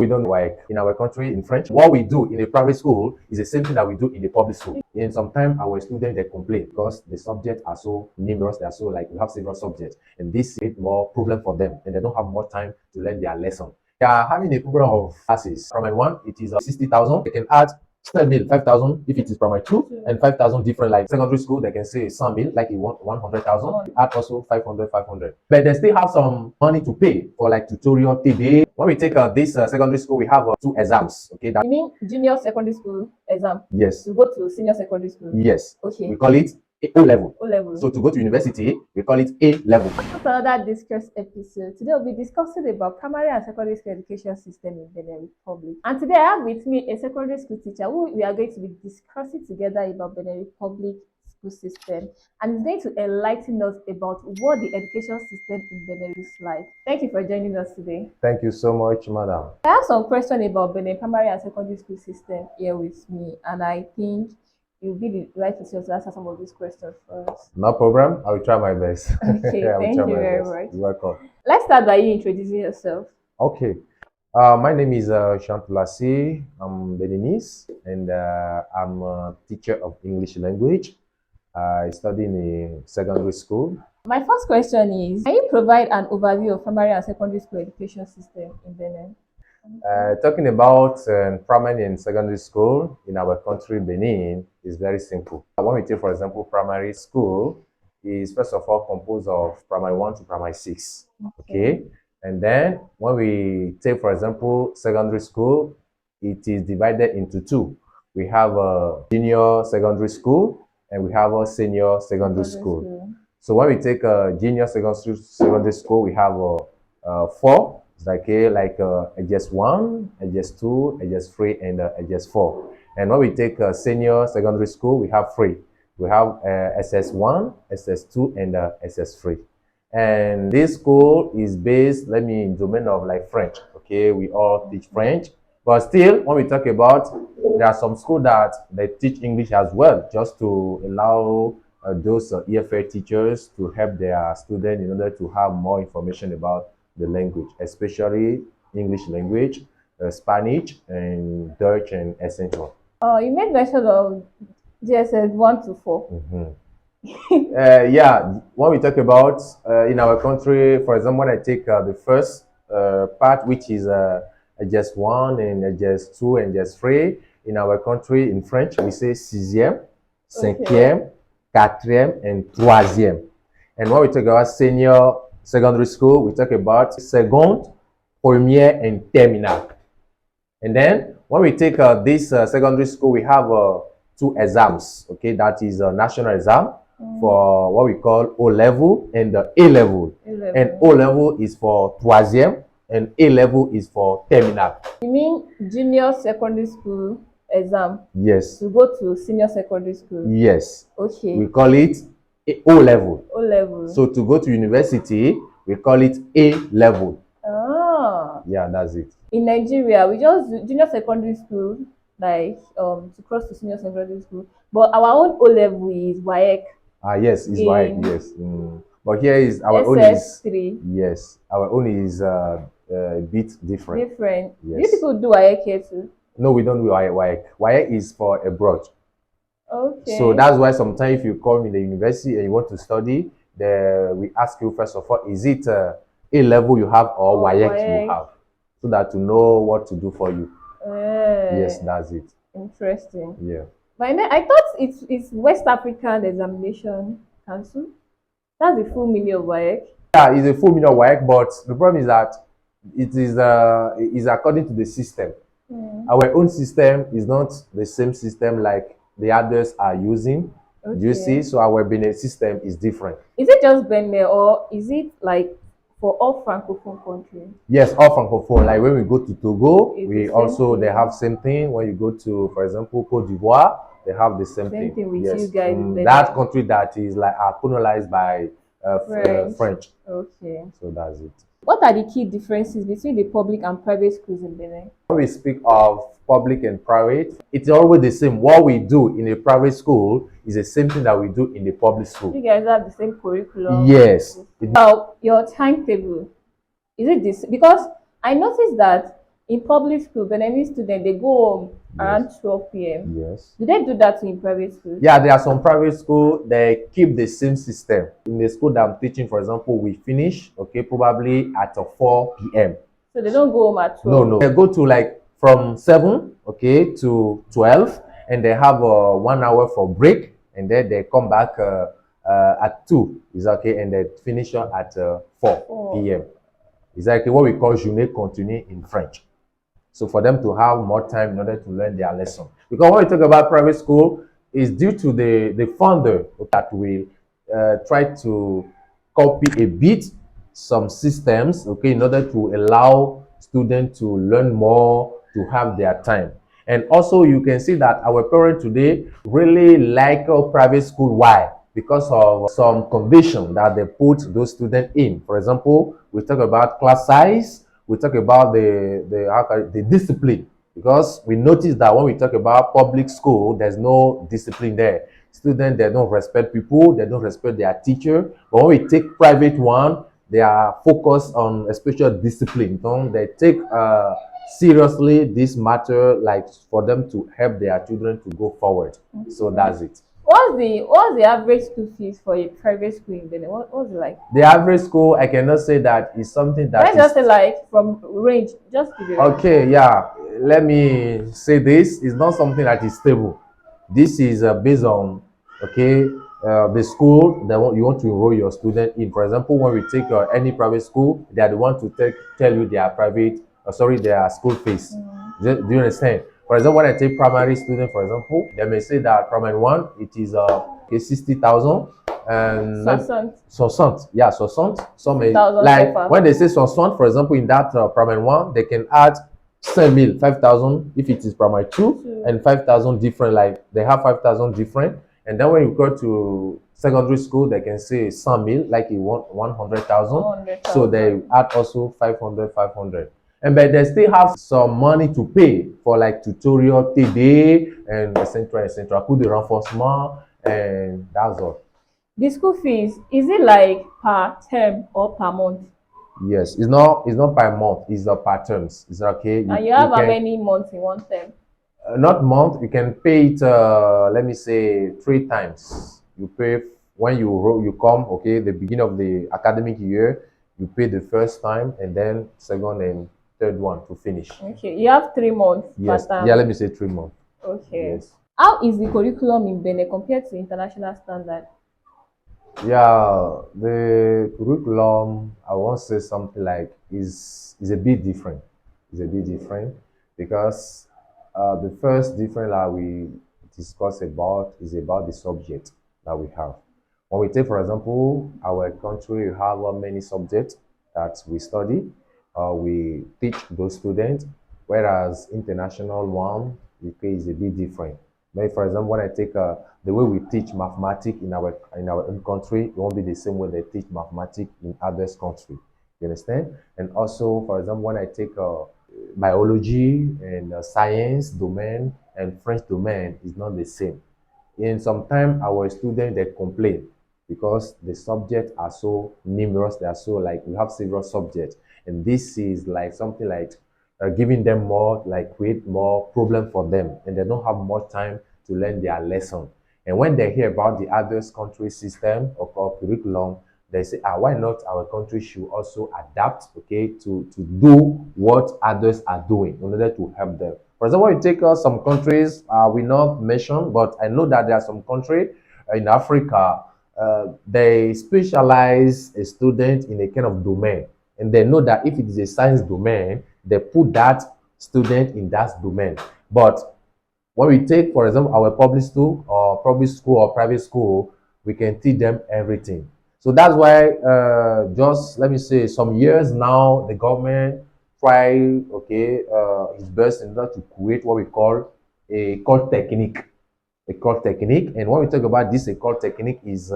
We don't work in our country in French. What we do in a private school is the same thing that we do in the public school. And sometimes our students they complain because the subjects are so numerous, they are so like we have several subjects, and this creates more problem for them, and they don't have more time to learn their lesson. They are having a program of classes. Primary 1, it is 60,000. They can add 5,000 if it is primary 2, and 5,000 different. Like secondary school, they can say 100,000, like you want 100,000. Add also 500. But they still have some money to pay for like tutorial TD. When we take this secondary school, we have 2 exams. Okay, You mean junior secondary school exam? Yes. To go to senior secondary school? Yes. Okay. We call it O level. O level. So to go to university, we call it A level. Another discuss episode. Today we'll be discussing about primary and secondary school education system in Benin Republic. And today I have with me a secondary school teacher who we are going to be discussing together about Benin Republic school system, and is going to enlighten us about what the education system in Benin is like. Thank you for joining us today. Thank you so much, madam. I have some questions about Benin primary and secondary school system here with me, and I think you'll be the right person to answer some of these questions for us. No problem. I will try my best. Okay, thank you very much. You're welcome. Let's start by you introducing yourself. Okay. My name is Chantoulasi. I'm Beninese, and I'm a teacher of English language. I study in a secondary school. My first question is, can you provide an overview of primary and secondary school education system in Benin? Talking about primary and secondary school in our country, Benin, is very simple. When we take, for example, primary school is first of all composed of primary 1 to primary 6. Okay. And then when we take, for example, secondary school, it is divided into 2. We have a junior secondary school and we have a senior secondary school. So when we take a junior secondary school, we have 4. It's like HS1, HS2, HS3, and HS4. And when we take a senior secondary school, we have 3. We have SS1, SS2, and SS3. And this school is based, in domain of like French. Okay, we all teach French, but still, when we talk about, there are some schools that they teach English as well, just to allow those EFA teachers to help their students in order to have more information about the language, especially English language, Spanish, and Dutch, and Essential. You made mention of GSS 1 to 4. Yeah, when we talk about in our country, for example, when I take the first part, which is just 1 and just 2 and just 3, in our country in French, we say 6e, 5e, 4e, and 3e. And when we talk about senior secondary school, we talk about second, premiere, and terminal. And then when we take this secondary school, we have 2 exams. Okay, that is a national exam for what we call O level and the A level. And O level is for 3e and A level is for terminal. You mean junior secondary school exam? Yes. To go to senior secondary school? Yes. Okay. We call it O level. O level. So to go to university, we call it A level. Ah. Yeah, that's it. In Nigeria, we just do junior secondary school, like to cross to senior secondary school. But our own O level is WAEC. Yes, it's WAEC, yes. But here is our own is 3. Yes, our own is a bit different. Different. Yes. Do you people do WAEC here too? No, we don't do WAEC. WAEC is for abroad. Okay. So that's why sometimes if you come in the university and you want to study, we ask you first of all, is it A level you have or WAEC you have? So that to know what to do for you. Yes, that's it. Interesting. Yeah. But I thought it's West African Examination Council. That's the full meaning of WAEC. Yeah, it's a full meaning of WAEC, but the problem is that it is according to the system. Our own system is not the same system like the others are using. Okay. Do you see? So our Benin system is different. Is it just Benin or is it like for all Francophone countries? Yes, all Francophone. Like when we go to Togo, they have same thing. When you go to, for example, Cote d'Ivoire, they have the same thing. With yes. You guys. That country that is like colonized by French. Okay. So that's it. What are the key differences between the public and private schools in Benin? When we speak of public and private, it's always the same. What we do in a private school is the same thing that we do in the public school. You guys have the same curriculum? Yes. Your timetable, is it this? Because I noticed that in public school, Benin students they go home around Yes. 12 p.m. Yes. Do they do that in private schools? Yeah, there are some private school they keep the same system. In the school that I'm teaching, for example, we finish okay probably at 4 p.m. So they don't go home at No, 12. no. They go to like from 7 okay to 12, and they have 1 hour for break, and then they come back at 2. Is okay, and they finish at 4 p.m. It's like what we call journée continue in French. So for them to have more time in order to learn their lesson. Because when we talk about private school, it's due to the founder that will try to copy a bit some systems, okay, in order to allow students to learn more, to have their time. And also you can see that our parents today really like private school. Why? Because of some condition that they put those students in. For example, we talk about class size, we talk about the discipline, because we notice that when we talk about public school, there's no discipline there. Students, they don't respect people, they don't respect their teacher. But when we take private one, they are focused on a special discipline. They take seriously this matter, like for them to help their children to go forward. So that's it. What's the average school fees for a private school in Benin? What's it like? The average school, I cannot say that is something that Let's just say like from range, just give it. Okay, yeah. Let me say this is not something that is stable. This is based on okay the school that you want to enroll your student in. For example, when we take any private school, they are the one to tell you their private, their school fees. Do you understand? For example, when I take primary student, for example, they may say that primary one it is 60,000, and 60, yeah, 60. Some may, like when they say 60, for example, in that primary one, they can add 5,000 if it is primary 2, and 5,000 different, like they have 5,000 different. And then when you go to secondary school, they can say 100,000, like you want 100,000. So they add also 500. And but they still have some money to pay for like tutorial TD and etc. Put the reinforcement, and that's all. The school fees, is it like per term or per month? Yes, it's not per month, it's per terms. Is that okay? And you have how many months in one term? Not month, you can pay it let me say 3 times. You pay when you come, okay, the beginning of the academic year, you pay the first time, and then second and third one to finish. Okay, you have 3 months. Yes, yeah, let me say 3 months. Okay. Yes. How is the curriculum in Benin compared to international standard? Yeah, the curriculum, I won't say something like is a bit different. It's a bit different because the first difference that we discuss about is about the subject that we have. When we take, for example, our country, we have many subjects that we study. We teach those students, whereas international one, the pay is a bit different. Maybe, for example, when I take the way we teach mathematics in our own country, it won't be the same way they teach mathematics in others' country. You understand? And also, for example, when I take biology and science domain and French domain is not the same. And sometimes our students they complain because the subjects are so numerous. They are so like we have several subjects, and this is like something like giving them more, like create more problem for them, and they don't have more time to learn their lesson. And when they hear about the others country system or curriculum, they say, why not our country should also adapt, okay, to do what others are doing in order to help them. For example, you take some countries we not mention, but I know that there are some countries in Africa, they specialize a student in a kind of domain, and they know that if it is a science domain, they put that student in that domain. But when we take, for example, our public school or private school, we can teach them everything. So that's why, just let me say, some years now, the government try, okay, his best in order to create what we call a core technique. A core technique. And when we talk about this, a core technique is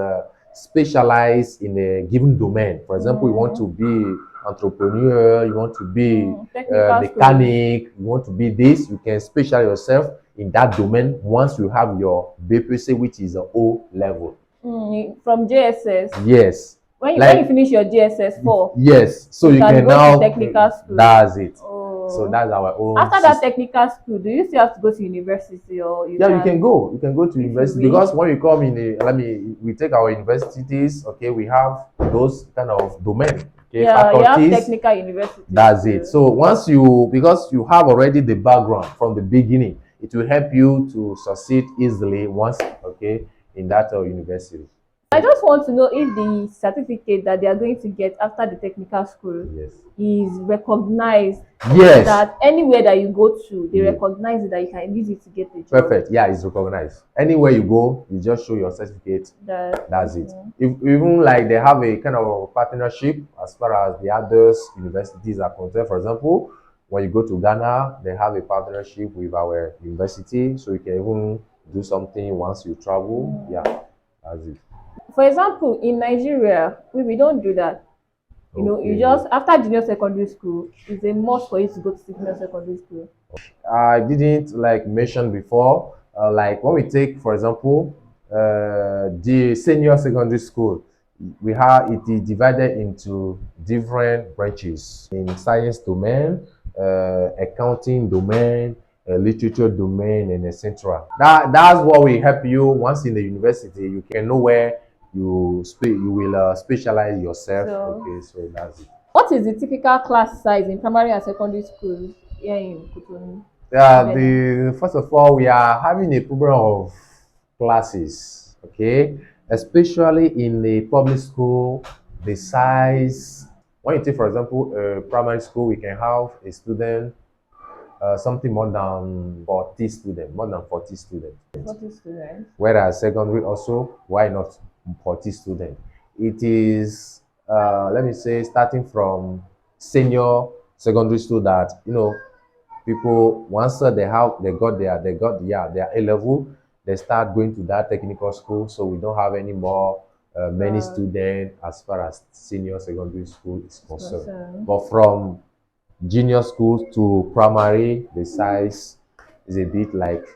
specialized in a given domain. For example, you want to be entrepreneur, you want to be mechanic, you want to be this, you can specialize yourself in that domain once you have your BPC, which is an O level. From JSS? Yes. When you finish your JSS 4? Yes. So you can now, technical school. that's it. So that's our own After that system. technical school, do you still have to go to university, or you Yeah, you can, can go. You can go to if you university wish? because when you come in, we take our universities. Okay, we have those kind of domain. Okay, Yeah, you have faculties. technical universities That's it. too. So once you, because you have already the background from the beginning, it will help you to succeed easily once, okay, in that university. I just want to know if the certificate that they are going to get after the technical school Yes. is recognized, Yes. that anywhere that you go to, they Yeah. recognize it, that you can use it to get a job. Perfect. Yeah, it's recognized. Anywhere you go, you just show your certificate. That's it. If, even like they have a kind of partnership as far as the others universities are concerned. For example, when you go to Ghana, they have a partnership with our university, so you can even do something once you travel. Yeah, that's it. For example, in Nigeria, we don't do that. You just, after junior secondary school, it's a must for you to go to senior secondary school. I didn't like mention before, like when we take, for example, the senior secondary school, we have it is divided into different branches in science domain, accounting domain, literature domain, and etc. That's what will help you once in the university. You can know where you will specialize yourself. So, Okay, so that's it. what is the typical class size in primary and secondary schools here in Cotonou, Yeah, Benin? the first of all, we are having a program of classes, okay, especially in the public school. The size, when you take, for example, primary school, we can have a student, something more than 40 students, more than 40 students. 40 students. Whereas secondary also, why not 40 students? It is, let me say, starting from senior secondary school that, people once they got their A level, they start going to that technical school. So we don't have any more many students as far as senior secondary school is concerned. But from junior school to primary, the size is a bit like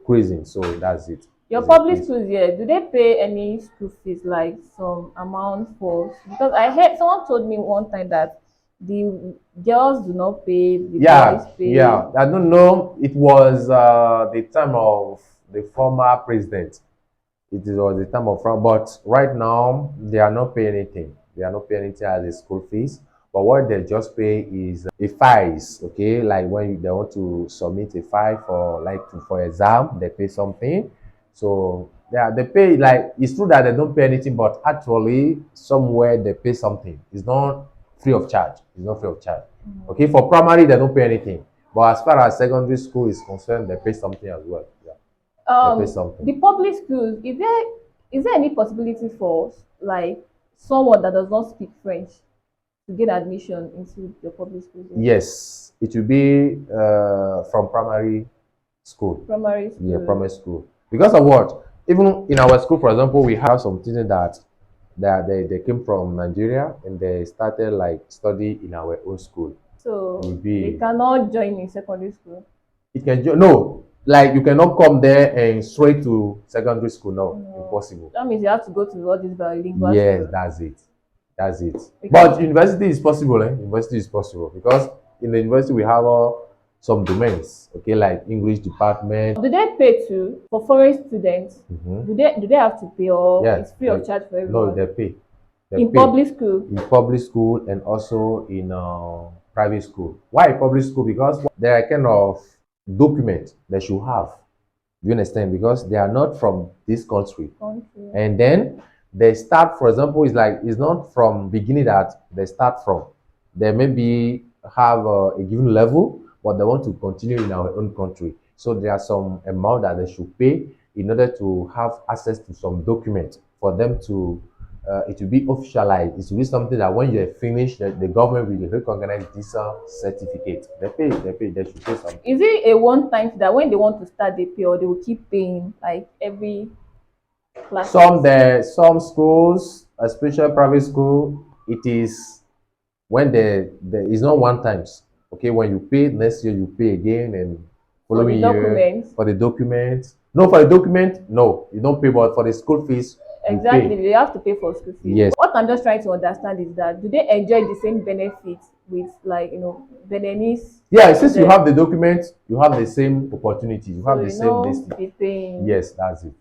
cruising. So that's it. Your It's a public cruise. schools here, do they pay any school fees, like some amount for? Because I heard someone told me one time that the girls do not pay, the boys pay. Yeah. I don't know. It was the time of the former president. Was the time of Frank, but right now they are not paying anything. They are not paying anything as a school fees. But what they just pay is a files. Okay, like when they want to submit a file for for exam, they pay something. So yeah, they pay, like, it's true that they don't pay anything, but actually somewhere they pay something. It's not free of charge. It's not free of charge. Okay, for primary they don't pay anything, but as far as secondary school is concerned, they pay something as well. Yeah, they pay something. The public schools, is there any possibility for, like, someone that does not speak French to get admission into your public schools? Yes, it will be from primary school. Primary school. Yeah, primary school. Because of what? Even in our school, for example, we have some students that they came from Nigeria and they started like study in our own school. So They cannot join in secondary school. It can no, like you cannot come there and straight to secondary school. No, impossible. That means you have to go to all these bilingual Yes, schools. that's it. That's it. But university is possible, eh? University is possible because in the university we have some domains, okay, like English department. Do they pay too for foreign students? Do they have to pay, or it's free of charge for everyone? No, they pay. In public school? In public school and also in private school. Why public school? Because there are kind of documents they should have. You understand? Because they are not from this country. And then they start, for example, it's not from beginning that they start from. They maybe have a given level, but they want to continue in our own country. So there are some amount that they should pay in order to have access to some document for them to it will be officialized. It will be something that when you finish, the government will recognize this certificate. They should pay something. Is it a one-time that when they want to start, they pay, or they will keep paying like every class? Some schools, especially private school, it is when it's not one times. Okay, when you pay next year, you pay again, and following year for the documents. No, for the document, no, you don't pay, but for the school fees, You Exactly, pay. they have to pay for school fees. Yes. What I'm just trying to understand is that do they enjoy the same benefits with like Beninese Yeah, since you students? have the document, you have the same opportunity. You So have the same listing. be paying. Yes, that's it.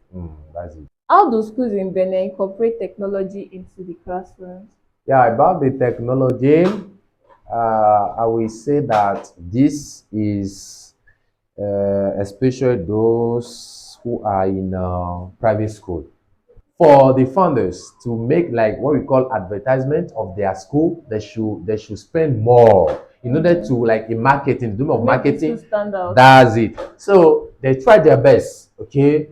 That's it. How do schools in Benin incorporate technology into the classrooms? Yeah, about the technology, I will say that this is especially those who are in private school. For the founders to make like what we call advertisement of their school, they should spend more in order to like in marketing, the doing To of make the school marketing. stand out. That's it. So they try their best, okay,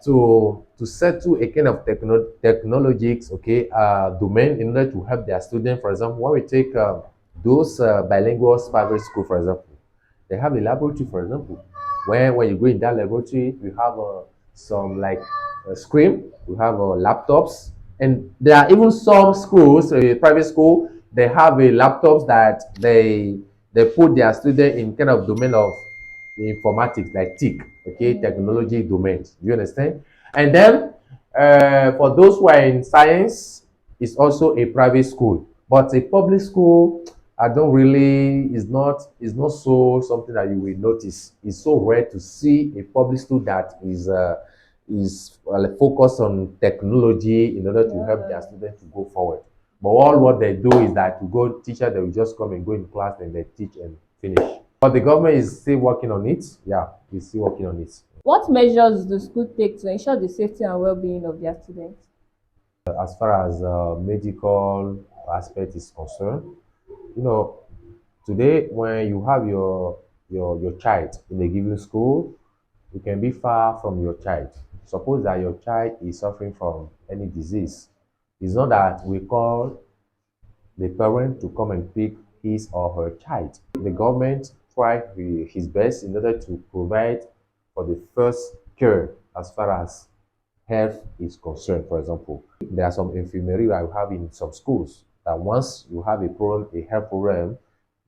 to settle a kind of technologies, okay, domain in order to help their students. For example, when we take those bilingual private school, for example, they have a laboratory, for example, where when you go in that laboratory, you have some like screen, you have laptops, and there are even some schools, private school, they have a laptops that they put their student in kind of domain of informatics like TIC, okay, technology domain. Do you understand? And then for those who are in science, it's also a private school, but a public school, I don't really, it's not so something that you will notice. It's so rare to see a public school that is focused on technology in order to help their Yeah. students to go forward. But all what they do is that to go teacher, they will just come and go in class and they teach and finish. But the government is still working on it. Yeah, it's still working on it. What measures do schools take to ensure the safety and well-being of their students? As far as medical aspect is concerned, you know, today when you have your child in a given school, you can be far from your child. Suppose that your child is suffering from any disease. It's not that we call the parent to come and pick his or her child. The government try his best in order to provide for the first care as far as health is concerned. For example, there are some infirmary I have in some schools that once you have a problem, a health problem,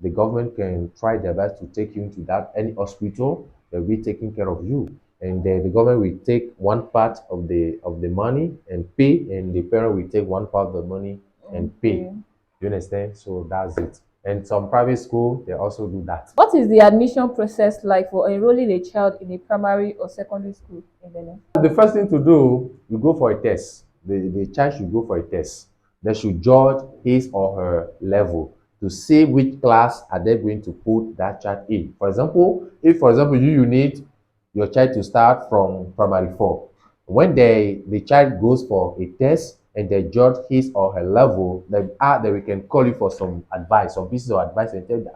the government can try their best to take you into that any hospital that will be taking care of you. And then the government will take one part of the money and pay, and the parent will take one part of the money and pay. Okay. You understand? So that's it. And some private school they also do that. What is the admission process like for enrolling a child in a primary or secondary school in Benin? The first thing to do, you go for a test. The child should go for a test. They should judge his or her level to see which class are they going to put that child in. For example, if for example you need your child to start from primary 4, when the child goes for a test and they judge his or her level, then we can call you for some advice, some pieces of advice, and tell you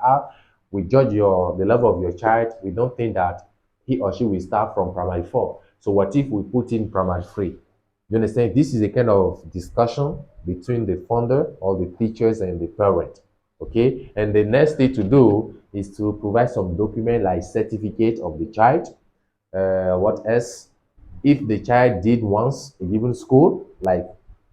we judge the level of your child. We don't think that he or she will start from primary 4. So what if we put in primary 3? You understand? This is a kind of discussion between the funder or the teachers and the parent. Okay. And the next thing to do is to provide some document like certificate of the child. What else? If the child did once a given school, like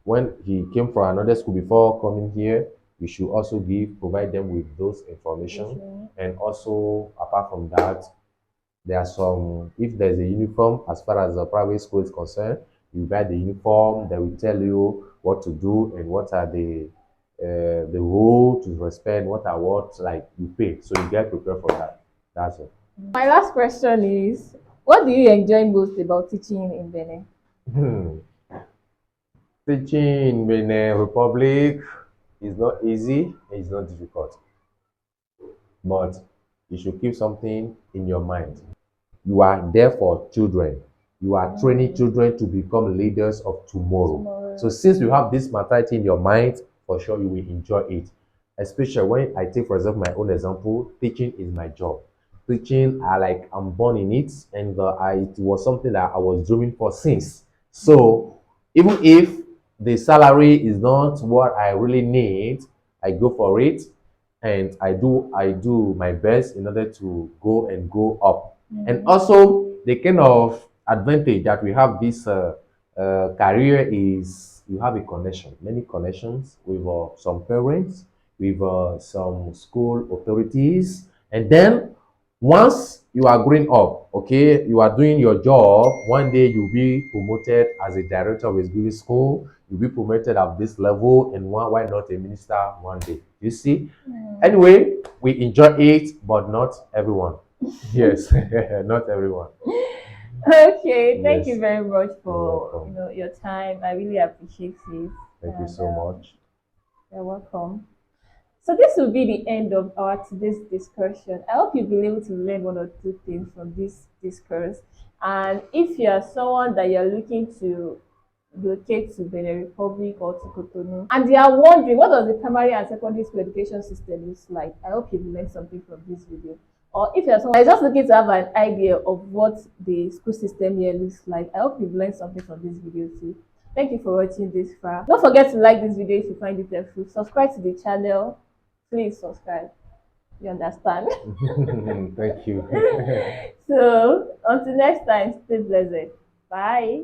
when he came from another school before coming here, we should also provide them with those information. Okay. And also apart from that, there are some, if there's a uniform, as far as the private school is concerned, you buy the uniform, they will tell you what to do and what are the rule to respect, what are what, like you pay. So you get prepared for that. That's it. My last question is, what do you enjoy most about teaching in Benin? Hmm. Teaching in Benin Republic is not easy, it's not difficult, but you should keep something in your mind. You are there for children. You are training children to become leaders of tomorrow. So Tomorrow. since you have this mentality in your mind, for sure you will enjoy it. Especially when I take, for example, my own example, teaching is my job. Teaching, I'm born in it, and it was something that I was dreaming for since. So even if the salary is not what I really need, I go for it, and I do my best in order to go and go up. And also the kind of advantage that we have this career is you have a connection, many connections with some parents, with some school authorities, and then once you are growing up, okay? You are doing your job. One day you'll be promoted as a director of a beauty school. You'll be promoted at this level, and why not a minister one day? You see? Anyway, we enjoy it, but not everyone. Yes, not everyone. Okay, thank you Yes, very much you're for welcome. your time. I really appreciate it, Thank you and so much. you're welcome. So this will be the end of our today's discussion. I hope you've been able to learn one or two things from this discourse. And if you are someone that you're looking to relocate to Benin Republic or to Cotonou, and they are wondering what does the primary and secondary school education system looks like, I hope you've learned something from this video. Or if you're someone that's just looking to have an idea of what the school system here looks like, I hope you've learned something from this video too. Thank you for watching this far. Don't forget to like this video if you find it helpful. Subscribe to the channel. Please subscribe. You understand? Thank you. So until next time, stay blessed. Bye.